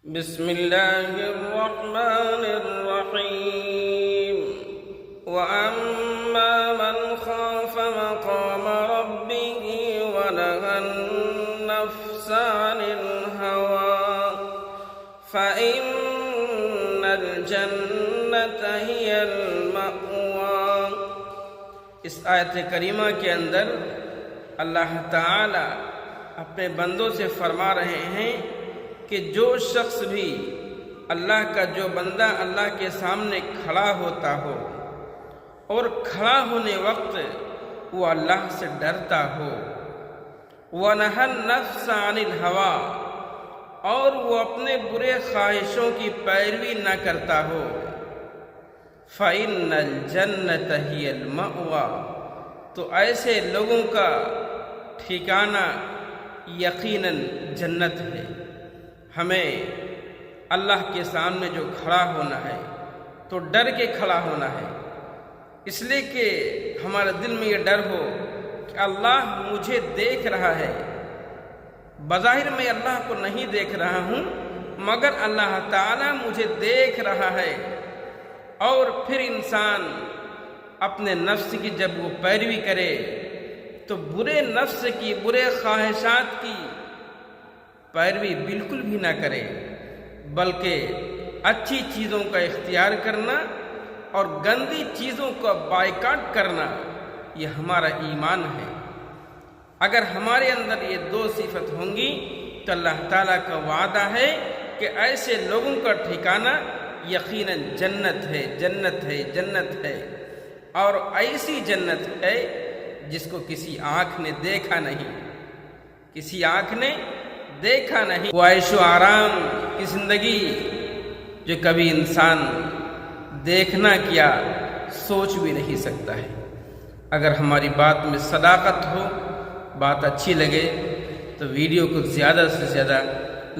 بسم الله الرحمن الرحيم وأما من خاف مقام ربه ونهى النفس عن الهوى فإن الجنة هي المأوى۔ اس آیت کریمہ کے اندر اللہ تعالی اپنے بندوں سے فرما رہے ہیں کہ جو شخص بھی اللہ کا جو بندہ اللہ کے سامنے کھڑا ہوتا ہو اور کھڑا ہونے وقت وہ اللہ سے ڈرتا ہو، وَنَهَى النَّفْسَ عَنِ الْهَوَىٰ، اور وہ اپنے برے خواہشوں کی پیروی نہ کرتا ہو، فَإِنَّ الْجَنَّةَ هِيَ الْمَأْوَىٰ، تو ایسے لوگوں کا ٹھکانہ یقیناً جنت ہے۔ ہمیں اللہ کے سامنے جو کھڑا ہونا ہے تو ڈر کے کھڑا ہونا ہے، اس لیے کہ ہمارے دل میں یہ ڈر ہو کہ اللہ مجھے دیکھ رہا ہے۔ بظاہر میں اللہ کو نہیں دیکھ رہا ہوں مگر اللہ تعالیٰ مجھے دیکھ رہا ہے، اور پھر انسان اپنے نفس کی جب وہ پیروی کرے تو برے نفس کی، برے خواہشات کی پیروی بالکل بھی نہ کرے، بلکہ اچھی چیزوں کا اختیار کرنا اور گندی چیزوں کا بائیکاٹ کرنا یہ ہمارا ایمان ہے۔ اگر ہمارے اندر یہ دو صفت ہوں گی تو اللہ تعالیٰ کا وعدہ ہے کہ ایسے لوگوں کا ٹھکانہ یقیناً جنت ہے، جنت ہے، جنت ہے، اور ایسی جنت ہے جس کو کسی آنکھ نے دیکھا نہیں، کسی آنکھ نے دیکھا نہیں۔ وہ عیش و آرام کی زندگی جو کبھی انسان دیکھنا کیا سوچ بھی نہیں سکتا ہے۔ اگر ہماری بات میں صداقت ہو، بات اچھی لگے تو ویڈیو کو زیادہ سے زیادہ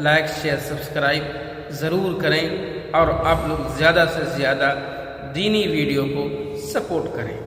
لائک، شیئر، سبسکرائب ضرور کریں، اور آپ لوگ زیادہ سے زیادہ دینی ویڈیو کو سپورٹ کریں۔